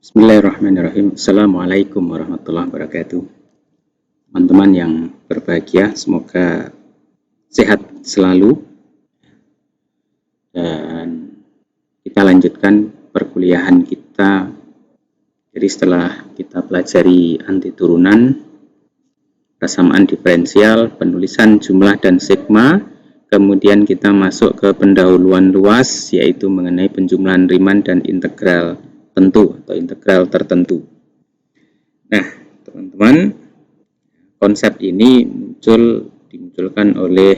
Bismillahirrahmanirrahim. Assalamualaikum warahmatullahi wabarakatuh. Teman-teman yang berbahagia, semoga sehat selalu. Dan kita lanjutkan perkuliahan kita. Jadi setelah kita pelajari anti turunan, persamaan diferensial, penulisan jumlah dan sigma, kemudian kita masuk ke pendahuluan luas, yaitu mengenai penjumlahan Riemann dan integral tentu atau integral tertentu. Nah, teman-teman, konsep ini dimunculkan oleh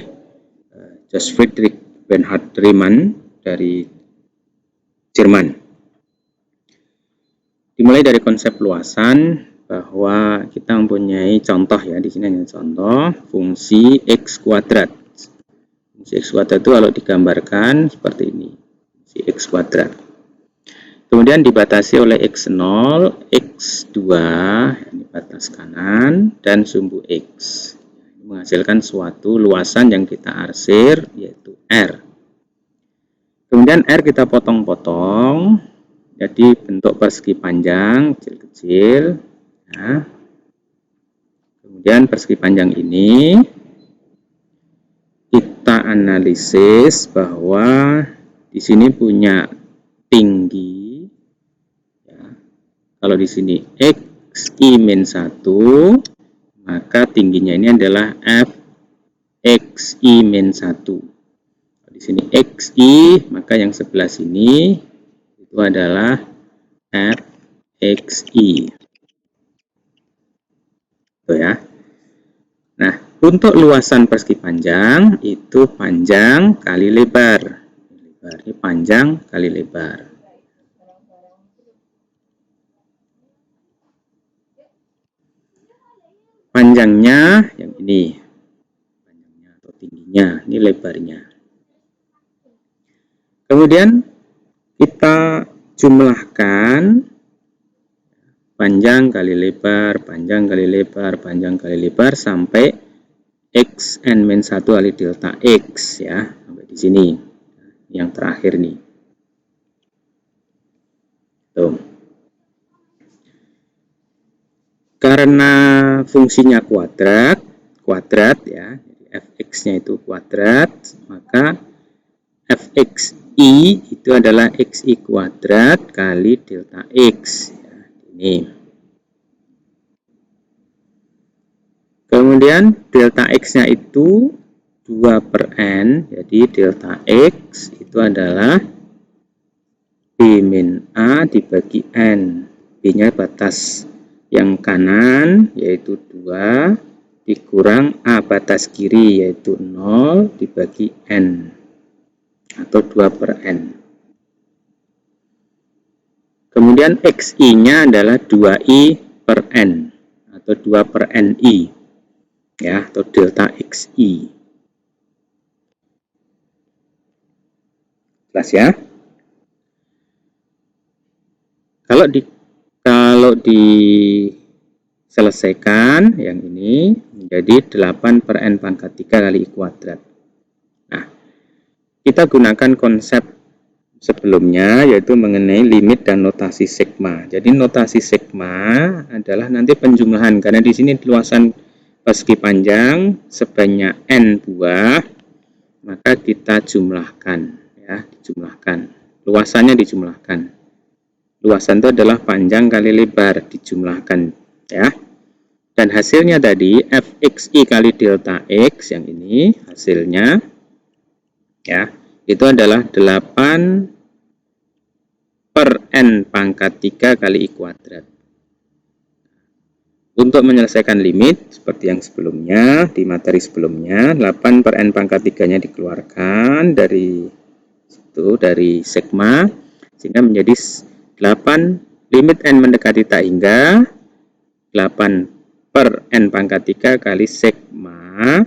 Joseph Friedrich Bernhard Riemann dari Jerman. Dimulai dari konsep luasan bahwa kita mempunyai contoh ya, di sini hanya contoh fungsi x kuadrat. Fungsi x kuadrat itu kalau digambarkan seperti ini, fungsi x kuadrat. Kemudian dibatasi oleh x0, x2, ini batas kanan, dan sumbu x. Ini menghasilkan suatu luasan yang kita arsir, yaitu R. Kemudian R kita potong-potong, jadi bentuk persegi panjang, kecil-kecil. Nah, kemudian persegi panjang ini kita analisis bahwa di sini punya tinggi. Ya, kalau di sini xi-1, maka tingginya ini adalah fxi-1. Di sini xi, maka yang sebelah sini itu adalah fxi. Itu ya. Nah, untuk luasan persegi panjang itu panjang kali lebar. Ini panjang kali lebar. Panjangnya yang ini, panjangnya atau tingginya, ini lebarnya. Kemudian kita jumlahkan panjang kali lebar, panjang kali lebar, panjang kali lebar sampai xn-1 kali delta x ya, sampai di sini. Yang terakhir nih. Tuh. Karena fungsinya kuadrat ya, jadi fx-nya itu kuadrat, maka fxi itu adalah xi kuadrat kali delta x. Ya, ini. Kemudian delta x-nya itu 2/n, jadi delta x itu adalah b-a dibagi n. B-nya batas yang kanan yaitu 2 dikurang a batas kiri yaitu 0 dibagi n. Atau 2/n. Kemudian xi-nya adalah 2i/n atau 2/ni ya, atau delta xi. Jelas ya? Kalau diselesaikan yang ini menjadi 8/n pangkat 3 kali i kuadrat. Nah, kita gunakan konsep sebelumnya yaitu mengenai limit dan notasi sigma. Jadi notasi sigma adalah nanti penjumlahan, karena di sini luasan persegi panjang sebanyak n buah, maka kita jumlahkan ya, dijumlahkan. Luasannya dijumlahkan. Luasan itu adalah panjang kali lebar dijumlahkan ya. Dan hasilnya tadi fxi kali delta x yang ini hasilnya ya, itu adalah 8/n pangkat 3 kali i kuadrat. Untuk menyelesaikan limit seperti yang sebelumnya, di materi sebelumnya, 8/n pangkat 3-nya dikeluarkan dari sigma, sehingga menjadi 8 limit n mendekati tak hingga 8/n pangkat 3 kali sigma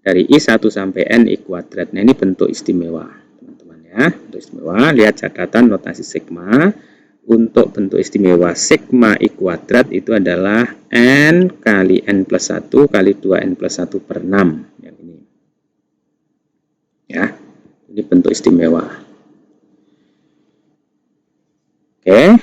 dari i1 sampai n i kuadrat. Nah, ini bentuk istimewa, teman-teman ya. Bentuk istimewa, lihat catatan notasi sigma. Untuk bentuk istimewa sigma i kuadrat itu adalah n kali n plus 1 kali 2n plus 1/6 yang ini ya, ini bentuk istimewa. Oke,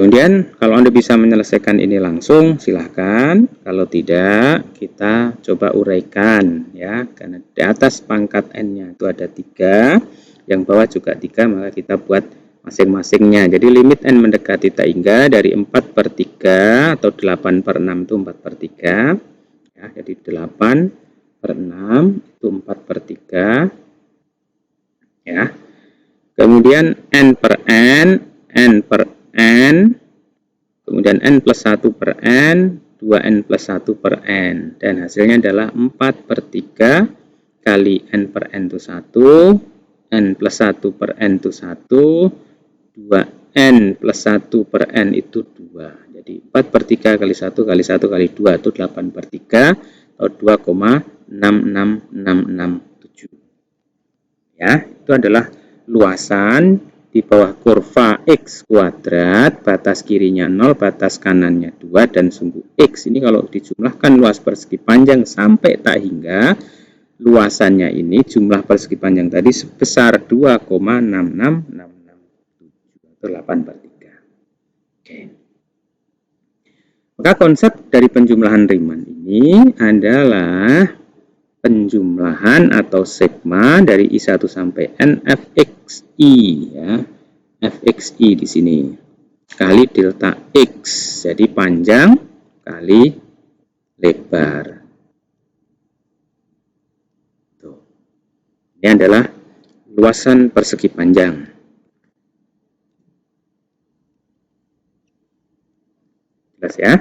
Kemudian kalau Anda bisa menyelesaikan ini langsung silahkan, kalau tidak kita coba uraikan ya, karena di atas pangkat n-nya itu ada 3, yang bawah juga 3, maka kita buat masing-masingnya. Jadi limit n mendekati tak hingga dari 4/3 atau 8/6 itu 4/3 ya, jadi 8/6 itu 4/3 ya. Kemudian n per n, kemudian n plus 1 per n, 2n plus 1 per n, dan hasilnya adalah 4/3 kali n per n itu 1, n plus 1 per n itu 1, 2n plus 1 per n itu 2. Jadi 4/3 kali 1 kali 1 kali 2 itu 8/3 atau 2,66667. Ya, itu adalah luasan di bawah kurva x kuadrat, batas kirinya 0, batas kanannya 2, dan sumbu x. Ini kalau dijumlahkan luas persegi panjang sampai tak hingga, luasannya ini jumlah persegi panjang tadi sebesar 2,66667 atau 8/3. Oke. Maka konsep dari penjumlahan Riemann ini adalah penjumlahan atau sigma dari I1 sampai N fxi ya. Fxi di sini kali delta x. Jadi panjang kali lebar. Tuh. Ini adalah luasan persegi panjang. Jelas ya?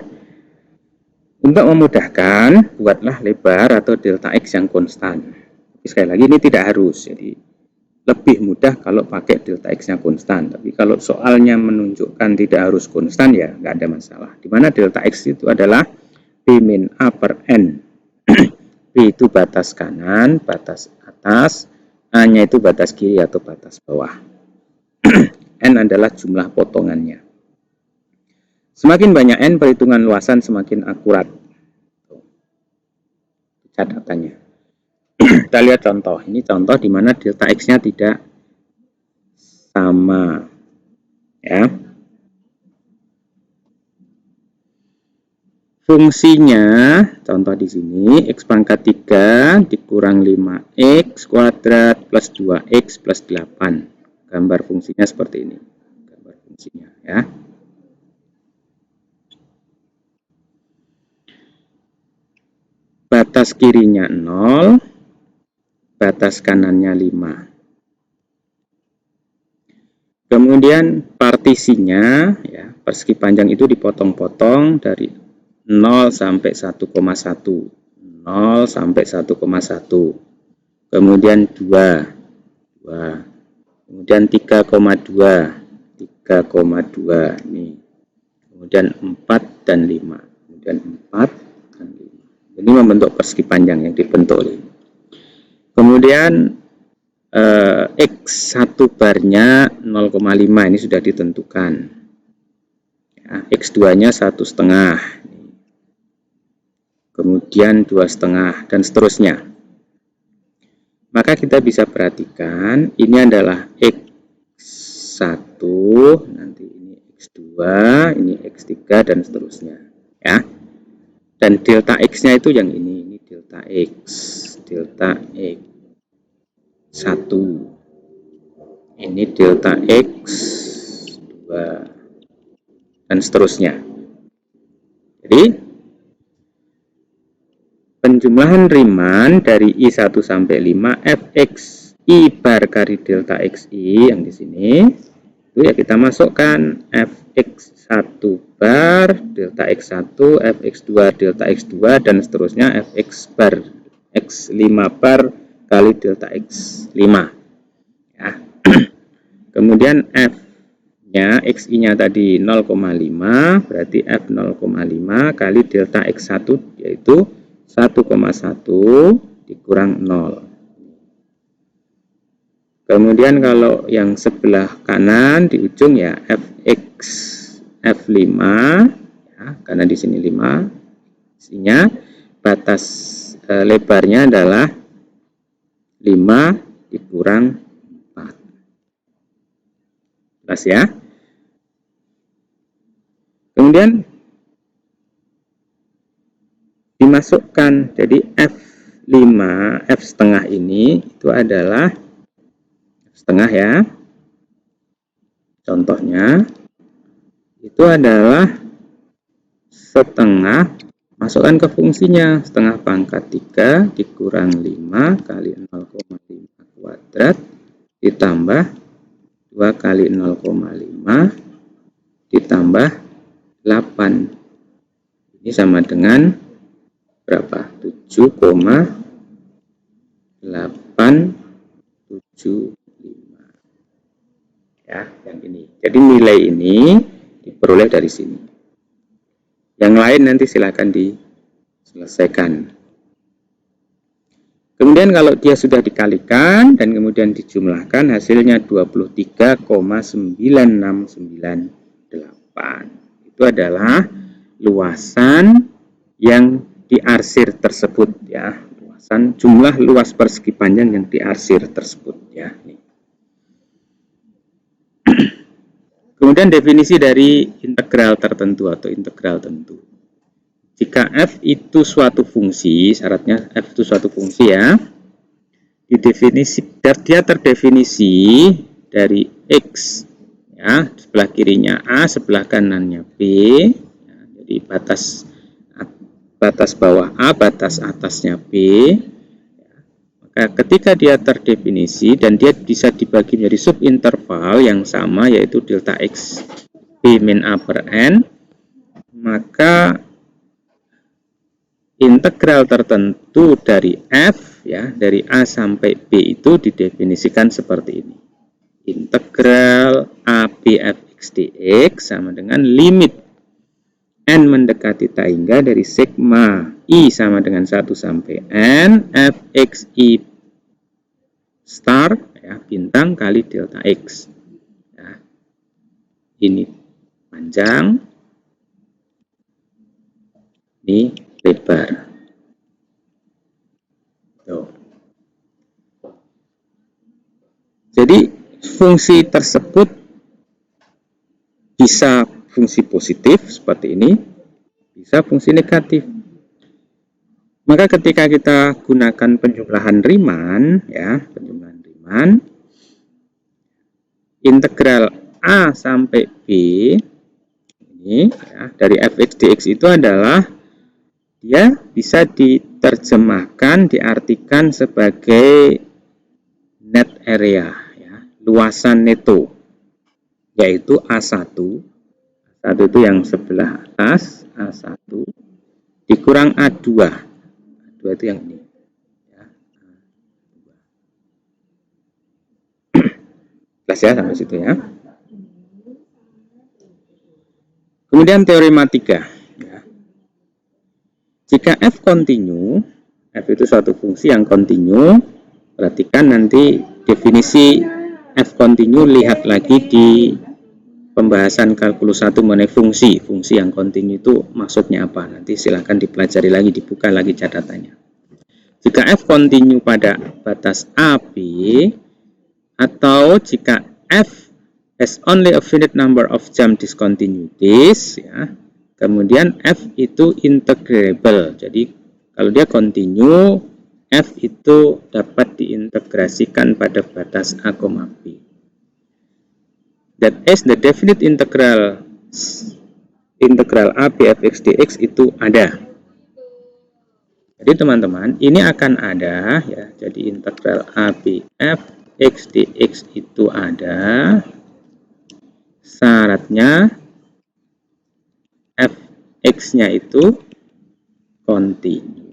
Untuk memudahkan, buatlah lebar atau delta x yang konstan. Sekali lagi ini tidak harus, jadi lebih mudah kalau pakai delta x-nya konstan. Tapi kalau soalnya menunjukkan tidak harus konstan ya nggak ada masalah. Dimana delta x itu adalah b min a per n. B itu batas kanan, batas atas, a-nya itu batas kiri atau batas bawah. N adalah jumlah potongannya. Semakin banyak n, perhitungan luasan semakin akurat. Catatannya. Kita lihat contoh. Ini contoh di mana delta x-nya tidak sama. Ya. Fungsinya, contoh di sini, x pangkat 3 dikurang 5x kuadrat plus 2x plus 8. Gambar fungsinya seperti ini. Gambar fungsinya ya. Batas kirinya 0, batas kanannya 5. Kemudian partisinya, ya, persegi panjang itu dipotong-potong dari 0 sampai 1,1. 0 sampai 1,1. Kemudian 2. Kemudian 3,2. 3,2 ini. Kemudian 4 dan 5. Kemudian 4 dan 5. Ini membentuk persegi panjang yang dibentuk ini. Kemudian X1 barnya 0,5 ini sudah ditentukan. Ya, X2 nya 1,5. Kemudian 2,5 dan seterusnya. Maka kita bisa perhatikan ini adalah X1, nanti ini X2, ini X3 dan seterusnya. Ya. Dan delta X-nya itu yang ini delta X, delta X1, ini delta X2, dan seterusnya. Jadi, penjumlahan Riemann dari I1 sampai 5, Fx I bar kali delta Xi yang di sini, itu ya kita masukkan Fx1 bar delta X1, Fx2 delta X2, dan seterusnya Fx bar X5 bar kali delta X5 ya. Kemudian F-nya, Xi-nya tadi 0,5, berarti F 0,5 kali delta X1 yaitu 1,1 dikurang 0. Kemudian kalau yang sebelah kanan di ujung ya Fx F5 ya, karena di sini 5 isinya, batas lebarnya adalah 5 dikurang 4. Jelas ya? Kemudian dimasukkan, jadi F5, F setengah ini itu adalah F setengah ya. Contohnya itu adalah setengah, masukkan ke fungsinya, setengah pangkat 3 dikurang 5 kali 0,5 kuadrat ditambah 2 kali 0,5 ditambah 8. Ini sama dengan berapa? 7,875. Ya, yang ini. Jadi nilai ini diperoleh dari sini. Yang lain nanti silakan diselesaikan. Kemudian kalau dia sudah dikalikan dan kemudian dijumlahkan, hasilnya 23,9698. Itu adalah luasan yang diarsir tersebut ya. Luasan jumlah luas persegi panjang yang diarsir tersebut ya. Kemudian definisi dari integral tertentu atau integral tentu. Jika f itu suatu fungsi, syaratnya f itu suatu fungsi ya, dia terdefinisi dari x ya, sebelah kirinya a, sebelah kanannya b ya, jadi batas bawah a, batas atasnya b ya. Maka ketika dia terdefinisi dan dia bisa dibagi menjadi subinterval yang sama, yaitu delta x b min a per n, maka integral tertentu dari f ya, dari a sampai b itu didefinisikan seperti ini. Integral a b f x dx sama dengan limit n mendekati tak hingga dari sigma i sama dengan 1 sampai n f x i star ya, bintang kali delta x. Ya. Ini panjang, ini lebar. Tuh. Jadi fungsi tersebut bisa fungsi positif seperti ini, bisa fungsi negatif. Maka ketika kita gunakan penjumlahan Riemann ya, penjumlahan Riemann, integral a sampai b ini ya, dari fx dx itu adalah dia bisa diterjemahkan, diartikan sebagai net area, ya, luasan neto, yaitu A1. A1 itu yang sebelah atas, A1, dikurang A2. A2 itu yang ini. Ya, jelas ya sampai situ ya. Kemudian teorema 3. Jika f kontinu, f itu suatu fungsi yang kontinu, perhatikan nanti definisi f kontinu, lihat lagi di pembahasan kalkulus 1 mengenai fungsi yang kontinu itu maksudnya apa. Nanti silahkan dipelajari lagi, dibuka lagi catatannya. Jika f kontinu pada batas AB, atau jika f has only a finite number of jump discontinuities, ya, kemudian f itu integrable. Jadi kalau dia kontinu, f itu dapat diintegrasikan pada batas a, b. That is the definite integral a b f x dx itu ada. Jadi teman-teman, ini akan ada ya. Jadi integral a b f x dx itu ada. Syaratnya fx-nya itu kontinu.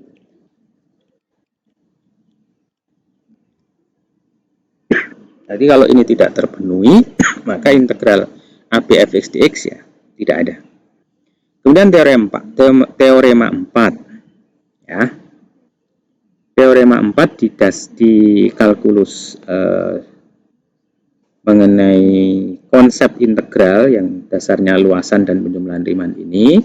Jadi kalau ini tidak terpenuhi, maka integral a b f x dx ya tidak ada. Kemudian teorema 4 ya. Teorema 4 di kalkulus mengenai konsep integral yang dasarnya luasan dan penjumlahan Riemann ini,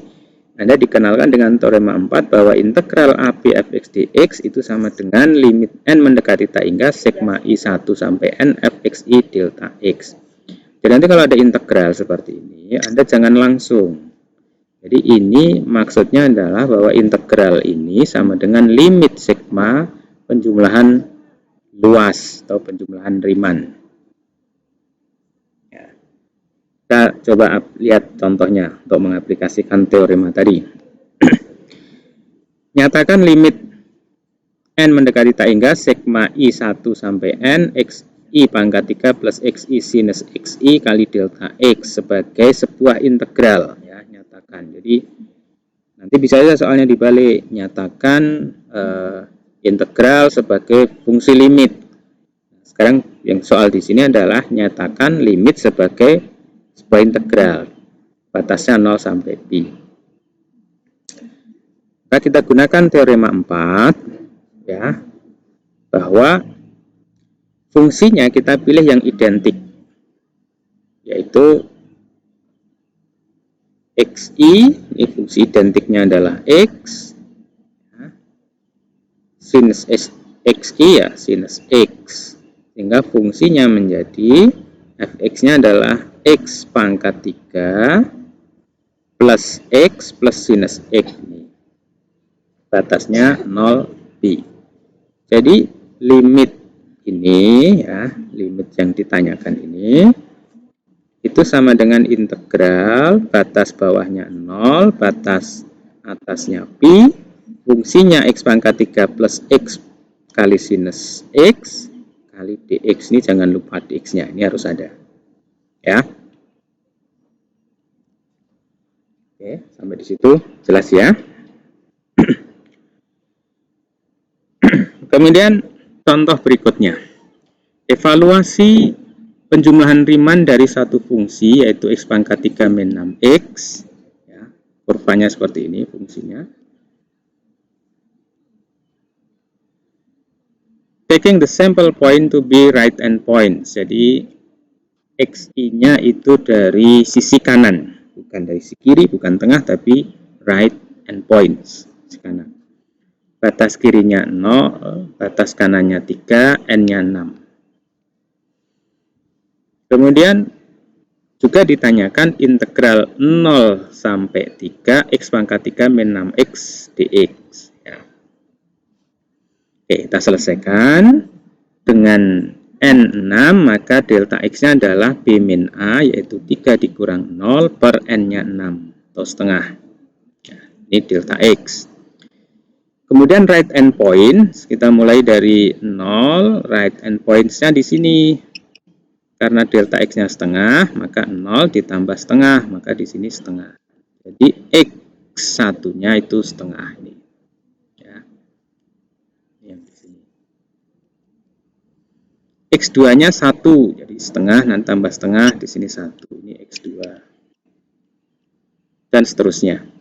Anda dikenalkan dengan teorema 4 bahwa integral a b f x dx itu sama dengan limit n mendekati tak hingga sigma i1 sampai n f x i delta x. Jadi nanti kalau ada integral seperti ini, Anda jangan langsung Jadi ini maksudnya adalah bahwa integral ini sama dengan limit sigma penjumlahan luas atau penjumlahan Riemann. Ya. Kita coba lihat contohnya untuk mengaplikasikan teorema tadi. Nyatakan limit n mendekati tak hingga sigma i1 sampai n xi pangkat 3 plus xi sinus xi kali delta x sebagai sebuah integral. Ya, nyatakan. Jadi nanti bisa saja soalnya dibalik, nyatakan integral sebagai fungsi limit. Sekarang yang soal di sini adalah nyatakan limit sebagai sebuah integral, batasnya 0 sampai pi. Maka kita gunakan teorema 4, ya, bahwa fungsinya kita pilih yang identik, yaitu xi, ini fungsi identiknya adalah x, sinus xi ya, sinus x, sehingga fungsinya menjadi fx-nya adalah x pangkat 3 plus x plus sinus x, batasnya 0 pi. Jadi limit ini, ya, limit yang ditanyakan ini itu sama dengan integral, batas bawahnya 0, batas atasnya pi, fungsinya x pangkat 3 plus x kali sinus x kali dx. Ini jangan lupa dx-nya, ini harus ada, ya. Oke, sampai di situ jelas ya. Kemudian contoh berikutnya, evaluasi penjumlahan Riemann dari satu fungsi, yaitu x pangkat 3 min 6x, ya, kurvanya seperti ini fungsinya. Taking the sample point to be right end point, jadi xi-nya itu dari sisi kanan, bukan dari sisi kiri, bukan tengah, tapi right end points, sisi kanan. Batas kirinya 0, batas kanannya 3, n-nya 6. Kemudian juga ditanyakan integral 0 sampai 3 x pangkat 3 min 6x dx. Ya. Oke, kita selesaikan. Dengan n6, maka delta x-nya adalah b min a, yaitu 3 dikurang 0 per n-nya 6, atau setengah. Ya, ini delta x. Kemudian right end point, kita mulai dari 0, right end points-nya di sini. Karena delta x-nya setengah, maka 0 ditambah setengah, maka di sini setengah. Jadi x1-nya itu setengah ini. Ya. Yang di sini. X2-nya 1, jadi setengah, nanti tambah setengah, di sini 1. Ini x2. Dan seterusnya.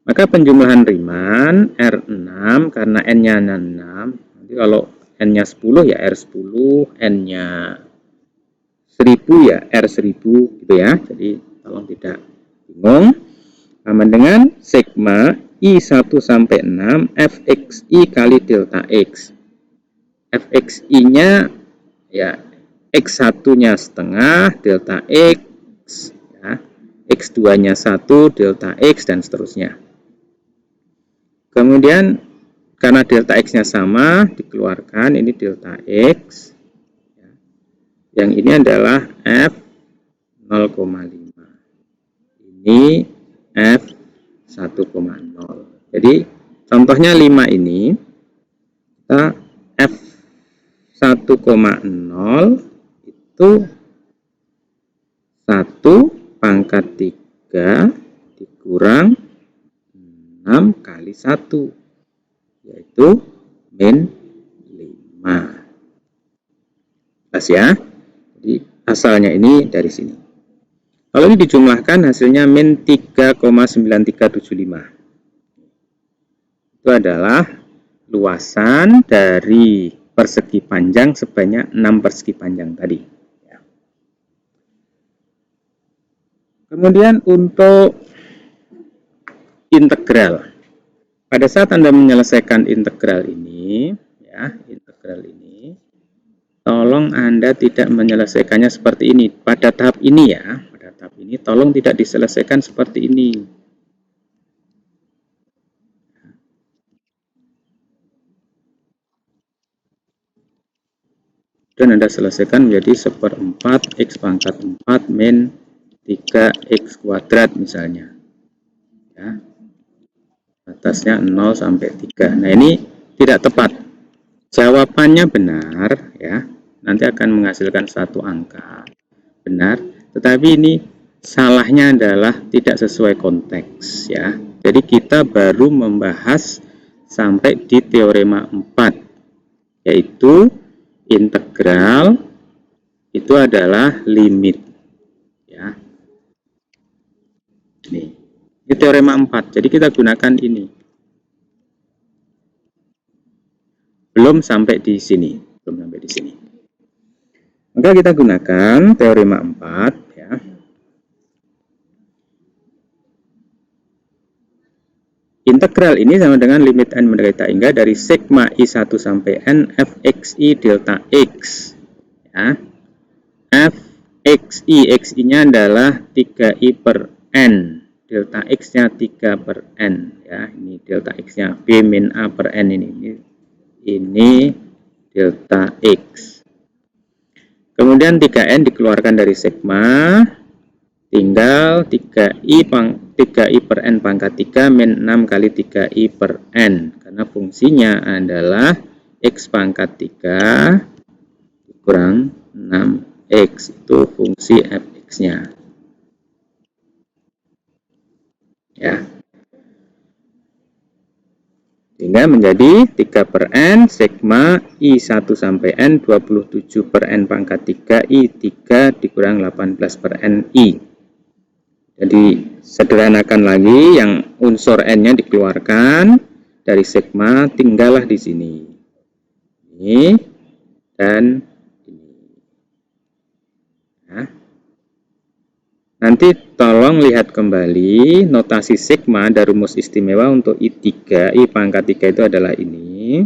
Maka penjumlahan Riemann R6, karena n-nya 6, nanti kalau n-nya 10 ya R10, n-nya 1000 ya R1000 gitu ya. Jadi tolong tidak bingung. Sama dengan sigma I1 sampai 6 fxi kali delta x. Fxi-nya ya x1-nya setengah delta x, ya. X2-nya 1 delta x, dan seterusnya. Kemudian karena delta x-nya sama, dikeluarkan ini delta x. Yang ini adalah F 0,5. Ini F 1,0. Jadi contohnya 5 ini, kita F 1,0 itu 1 pangkat 3 dikurang 6 kali 1, yaitu min 5. Jelas ya? Jadi asalnya ini dari sini. Kalau ini dijumlahkan hasilnya min 3,9375. Itu adalah luasan dari persegi panjang sebanyak 6 persegi panjang tadi. Ya. Kemudian untuk integral. Pada saat Anda menyelesaikan integral ini, ya, integral ini, tolong Anda tidak menyelesaikannya seperti ini. Pada tahap ini ya, pada tahap ini tolong tidak diselesaikan seperti ini. dan Anda selesaikan menjadi 1/4 X pangkat 4 min 3X kuadrat misalnya. Ya. Batasnya 0 sampai 3. Nah, ini tidak tepat. Jawabannya benar, ya. Nanti akan menghasilkan satu angka. Benar, tetapi ini salahnya adalah tidak sesuai konteks, ya. Jadi kita baru membahas sampai di teorema 4, yaitu integral itu adalah limit, ya. Ini teorema 4. Jadi kita gunakan ini. Belum sampai di sini, Maka kita gunakan teorema 4, ya. Integral ini sama dengan limit n mendekati hingga dari sigma i1 sampai n fxi delta x, ya. Fxi, xi-nya adalah 3i per n, delta x-nya 3 per n, ya. Ini delta x-nya, b min a per n ini delta x. Kemudian 3n dikeluarkan dari sigma, tinggal 3i per n pangkat 3 min 6 kali 3i per n, karena fungsinya adalah x pangkat 3 kurang 6x, itu fungsi fx-nya, ya. Sehingga menjadi 3 per n sigma i1 sampai n 27 per n pangkat 3 i3 dikurang 18 per n i. Jadi sederhanakan lagi, yang unsur n-nya dikeluarkan dari sigma, tinggallah di sini. Ini dan ini. Nah, nanti tolong lihat kembali notasi sigma dan rumus istimewa untuk I3, I pangkat 3 itu adalah ini.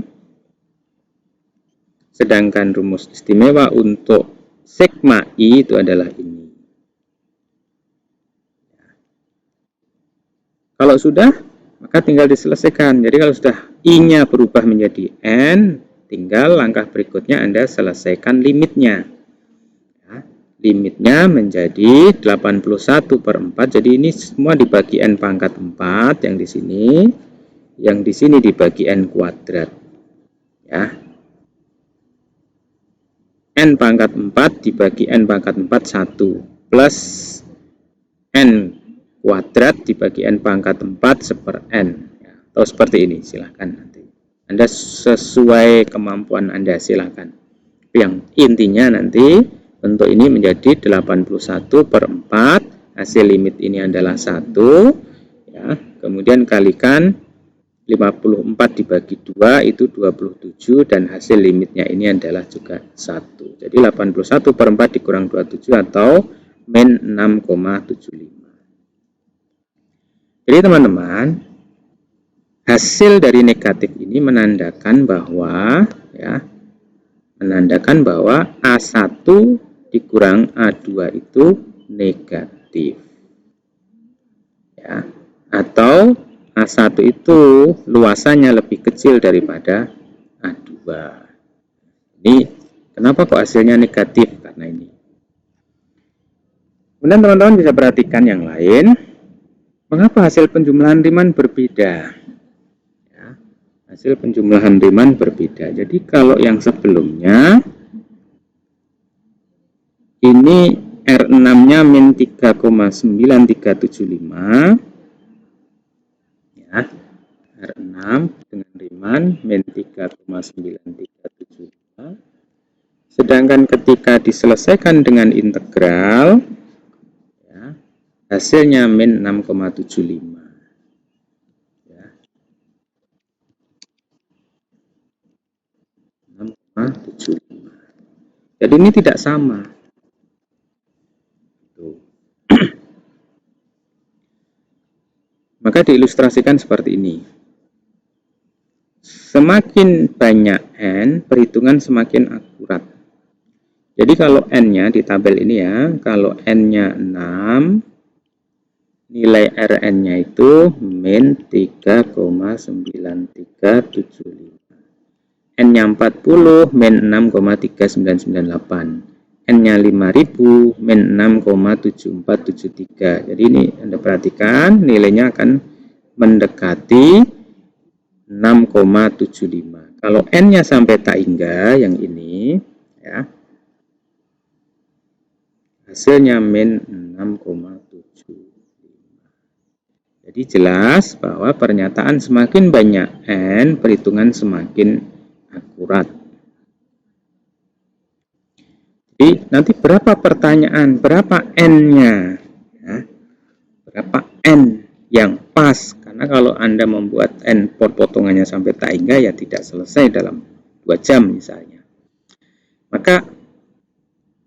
Sedangkan rumus istimewa untuk sigma I itu adalah ini. Kalau sudah, maka tinggal diselesaikan. Jadi kalau sudah I-nya berubah menjadi N, tinggal langkah berikutnya Anda selesaikan limitnya. Ya, limitnya menjadi 81 per 4. Jadi ini semua dibagi N pangkat 4 yang di sini. Yang di sini dibagi N kuadrat. Ya. N pangkat 4 dibagi N pangkat 4 1 plus N kuadrat dibagi n pangkat 4 seper n, ya, atau seperti ini, silahkan nanti Anda sesuai kemampuan Anda, silahkan. Yang intinya nanti bentuk ini menjadi 81 per 4, hasil limit ini adalah 1, ya, kemudian kalikan 54 dibagi 2 itu 27, dan hasil limitnya ini adalah juga 1. Jadi 81 per 4 dikurang 27 atau min 6,75. Jadi teman-teman, hasil dari negatif ini menandakan bahwa, ya, A1 dikurang A2 itu negatif, ya, atau A1 itu luasannya lebih kecil daripada A2. Ini kenapa kok hasilnya negatif? Karena ini. Kemudian teman-teman bisa perhatikan yang lain. Mengapa hasil penjumlahan Riemann berbeda? Ya, hasil penjumlahan Riemann berbeda. Jadi kalau yang sebelumnya ini R6-nya min 3,9375, ya, R6 dengan Riemann min 3,9375. Sedangkan ketika diselesaikan dengan integral, hasilnya min 6,75. Ya. 6,75. Jadi ini tidak sama. Tuh. Maka diilustrasikan seperti ini. Semakin banyak n, perhitungan semakin akurat. Jadi kalau n-nya di tabel ini, ya, kalau n-nya 6, nilai Rn-nya itu min 3,9375. N-nya 40, min 6,3998. N-nya 5000, min 6,7473. Jadi ini Anda perhatikan, nilainya akan mendekati 6,75. Kalau N-nya sampai tak hingga, yang ini, ya, hasilnya min 6,75. Jadi jelas bahwa pernyataan semakin banyak N, perhitungan semakin akurat. Jadi nanti berapa pertanyaan, berapa N-nya, ya, berapa N yang pas. Karena kalau Anda membuat N potongannya sampai tak hingga, ya tidak selesai dalam 2 jam misalnya. Maka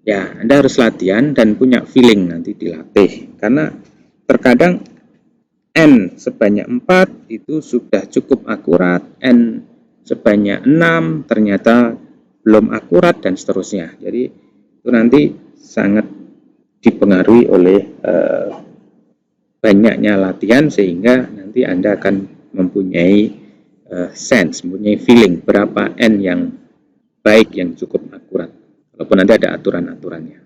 ya Anda harus latihan dan punya feeling, nanti dilatih. Karena terkadang N sebanyak 4 itu sudah cukup akurat, N sebanyak 6 ternyata belum akurat, dan seterusnya. Jadi itu nanti sangat dipengaruhi oleh banyaknya latihan, sehingga nanti Anda akan mempunyai sense, mempunyai feeling berapa N yang baik, yang cukup akurat, walaupun nanti ada aturan-aturannya.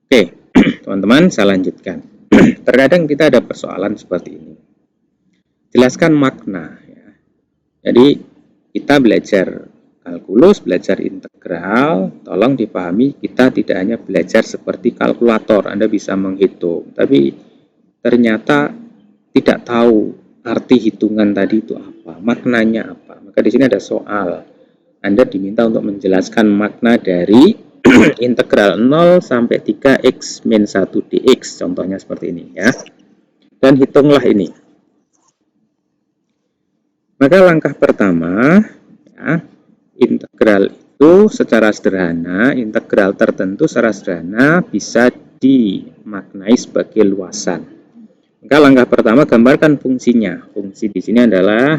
Oke, teman-teman, saya lanjutkan. Terkadang kita ada persoalan seperti ini. Jelaskan makna. Ya. Jadi kita belajar kalkulus, belajar integral, tolong dipahami, kita tidak hanya belajar seperti kalkulator, Anda bisa menghitung, tapi ternyata tidak tahu arti hitungan tadi itu apa, maknanya apa. Maka di sini ada soal. Anda diminta untuk menjelaskan makna dari integral 0 sampai 3x min 1 dx, contohnya seperti ini ya. Dan hitunglah ini. Maka langkah pertama, ya, integral itu secara sederhana, integral tertentu secara sederhana bisa dimaknai sebagai luasan. Maka langkah pertama, gambarkan fungsinya. Fungsi di sini adalah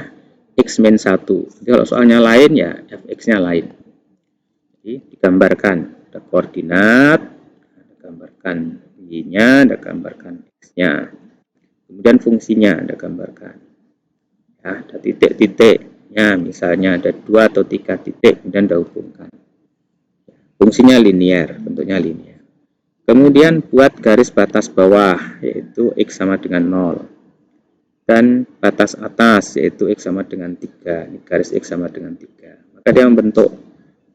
x min 1. Jadi kalau soalnya lain, ya fx-nya lain. Jadi digambarkan, ada koordinat, ada gambarkan y-nya, ada gambarkan x-nya. Kemudian fungsinya ada gambarkan. Ya, ada titik-titiknya, misalnya ada 2 atau 3 titik, kemudian Anda hubungkan. Fungsinya linear, bentuknya linear. Kemudian buat garis batas bawah, yaitu x sama dengan 0. Dan batas atas, yaitu x sama dengan 3. Ini garis x sama dengan 3. Maka dia membentuk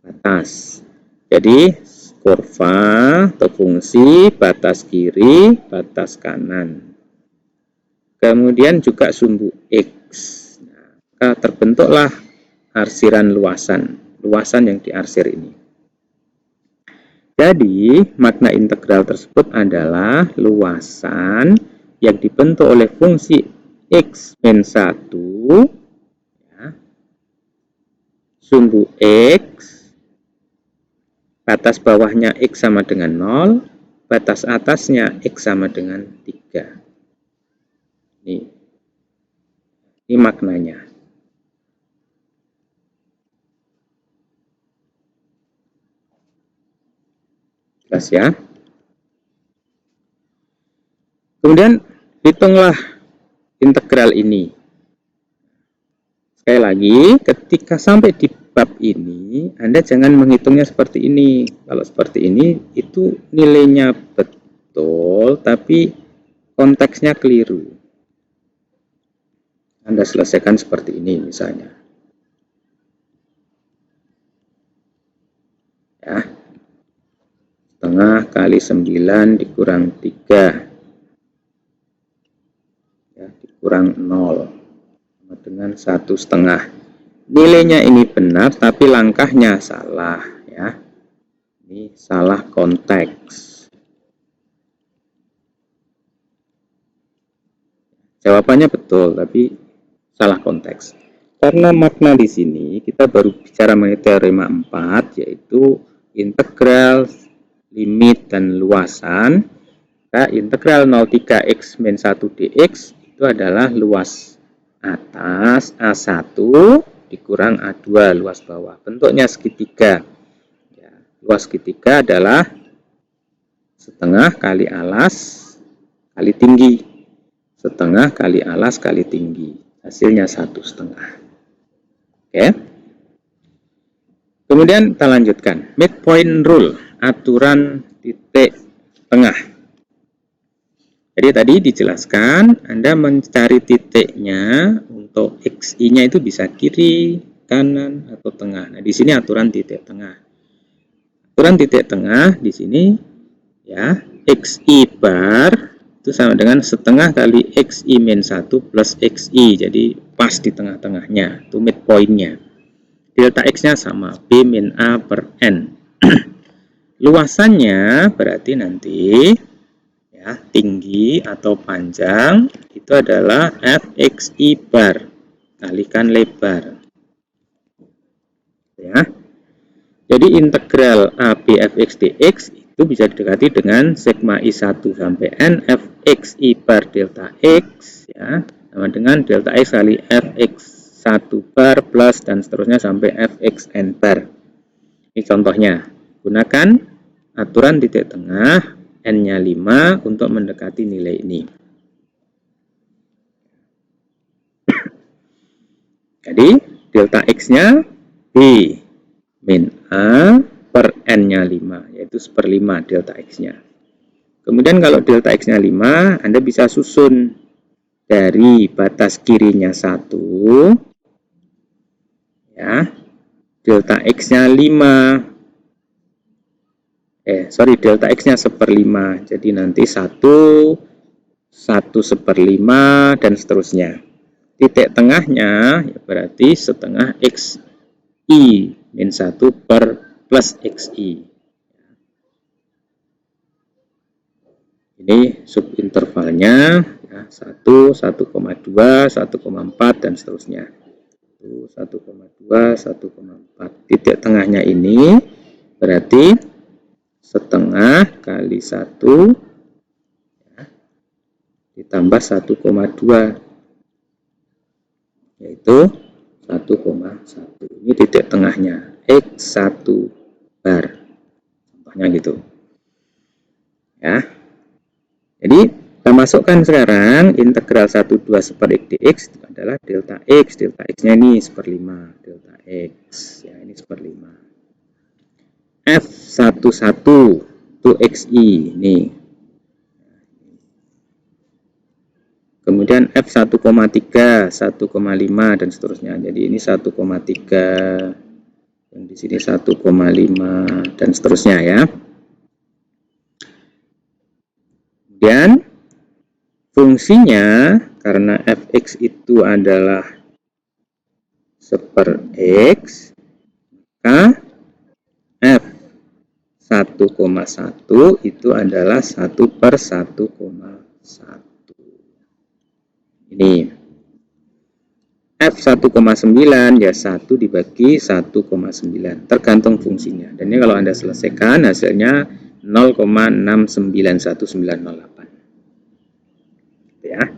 batas. Jadi kurva atau fungsi batas kiri, batas kanan. Kemudian juga sumbu x. Nah, terbentuklah arsiran luasan yang diarsir ini. Jadi makna integral tersebut adalah luasan yang dibentuk oleh fungsi x min 1, ya, sumbu x, batas bawahnya x sama dengan 0, batas atasnya x sama dengan 3. Ini maknanya. Jelas ya? Kemudian hitunglah integral ini. Sekali lagi, ketika sampai di bab ini, Anda jangan menghitungnya seperti ini. Kalau seperti ini, itu nilainya betul, tapi konteksnya keliru. Anda selesaikan seperti ini misalnya. Ya. Setengah kali 9 dikurang 3. Ya, dikurang 0. Sama dengan 1,5. Nilainya ini benar, tapi langkahnya salah. Ya. Ini salah konteks. Jawabannya betul, tapi salah konteks. Karena makna di sini kita baru bicara mengenai teorema 4, yaitu integral, limit, dan luasan. Nah, integral 03x min 1 dx itu adalah luas atas A1 dikurang A2 luas bawah. Bentuknya segitiga. Ya, luas segitiga adalah setengah kali alas kali tinggi. Setengah kali alas kali tinggi. Hasilnya 1,5. Oke. Kemudian kita lanjutkan. Midpoint rule, aturan titik tengah. Jadi tadi dijelaskan, Anda mencari titiknya untuk XI-nya itu bisa kiri, kanan, atau tengah. Nah, di sini aturan titik tengah. Aturan titik tengah di sini ya, XI bar itu sama dengan setengah kali XI min 1 plus XI. Jadi pas di tengah-tengahnya, itu midpoint-nya. Delta X-nya sama, B min A per N. Luasannya berarti nanti ya, tinggi atau panjang itu adalah FXI bar kalikan lebar. Ya. Jadi integral AB fx dx itu bisa didekati dengan sigma I1 sampai N FXI bar delta X ya, sama dengan delta X kali FX1 bar plus dan seterusnya sampai FXN bar. Ini contohnya. Gunakan aturan titik tengah N-nya 5 untuk mendekati nilai ini. Jadi delta X-nya B min A per N-nya 5, yaitu 1/5 delta X-nya. Kemudian kalau delta X-nya 5, Anda bisa susun dari batas kirinya 1, ya, delta X-nya 5, delta X-nya 1/5, jadi nanti 1, 1/5, dan seterusnya. Titik tengahnya ya berarti setengah XI min 1 per plus XI. Ini subintervalnya ya, 1, 1,2, 1,4 dan seterusnya. 1,2, 1,4. Titik tengahnya ini berarti setengah kali 1 ya, ditambah 1,2 yaitu 1,1. Ini titik tengahnya X1 bar. Contohnya gitu. Ya. Jadi kita masukkan sekarang integral 12 per X dx itu adalah delta X. Delta X-nya ini 1/5. Delta X. Ya, ini 1/5. F11 itu XI. Nih. Kemudian F1,3, 1,5 dan seterusnya. Jadi ini 1,3, yang di sini 1,5 dan seterusnya ya. Kemudian fungsinya karena fx itu adalah 1/x, maka F1,1 itu adalah 1/1,1. Ini F1,9 ya 1 dibagi 1,9 tergantung fungsinya. Dan ini kalau Anda selesaikan hasilnya 0,691908. Ya.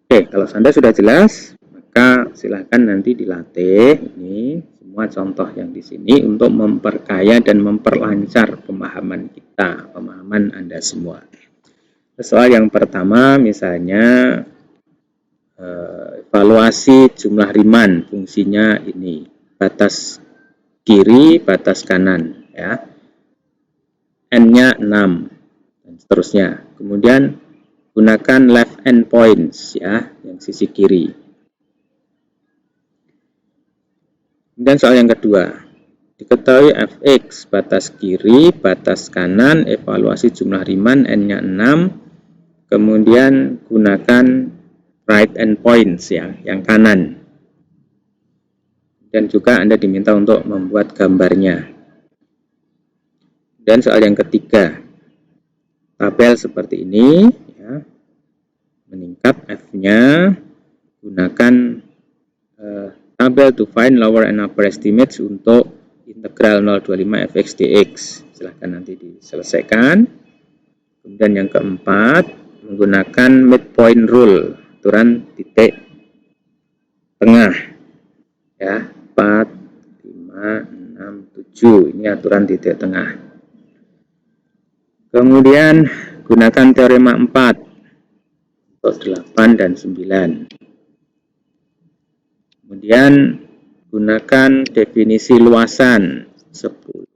Oke, kalau Anda sudah jelas, maka silakan nanti dilatih ini semua contoh yang di sini untuk memperkaya dan memperlancar pemahaman kita, pemahaman Anda semua. Soal yang pertama misalnya evaluasi jumlah riman, fungsinya ini batas kiri, batas kanan ya, N-nya 6 dan seterusnya. Kemudian gunakan left end points ya, yang sisi kiri. Dan soal yang kedua, diketahui fx batas kiri, batas kanan, evaluasi jumlah riman N-nya 6. Kemudian gunakan right end points ya, yang kanan. Dan juga Anda diminta untuk membuat gambarnya. Dan soal yang ketiga, tabel seperti ini ya, meningkat F-nya, gunakan tabel to find lower and upper estimates untuk integral 025 fx dx. Silahkan nanti diselesaikan. Kemudian yang keempat, menggunakan midpoint rule, aturan titik tengah ya, 4, 5, 6, 7, ini aturan titik tengah. Kemudian gunakan teorema 4 untuk 8 dan 9. Kemudian gunakan definisi luasan 10,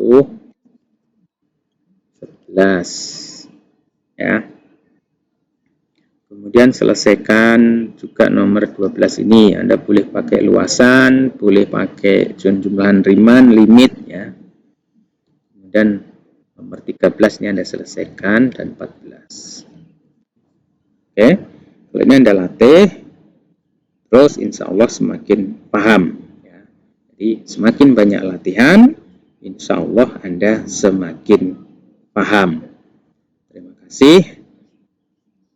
11 ya. Kemudian selesaikan juga nomor 12 ini. Anda boleh pakai luasan, boleh pakai jumlahan Riemann, limit ya. Kemudian nomor 13 ini Anda selesaikan dan 14. Oke. Kalau ini Anda latih, terus insya Allah semakin paham ya. Jadi semakin banyak latihan, insya Allah Anda semakin paham. Terima kasih.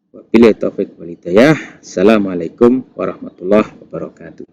Wabillahi taufiq wal hidayah. Assalamualaikum warahmatullahi wabarakatuh.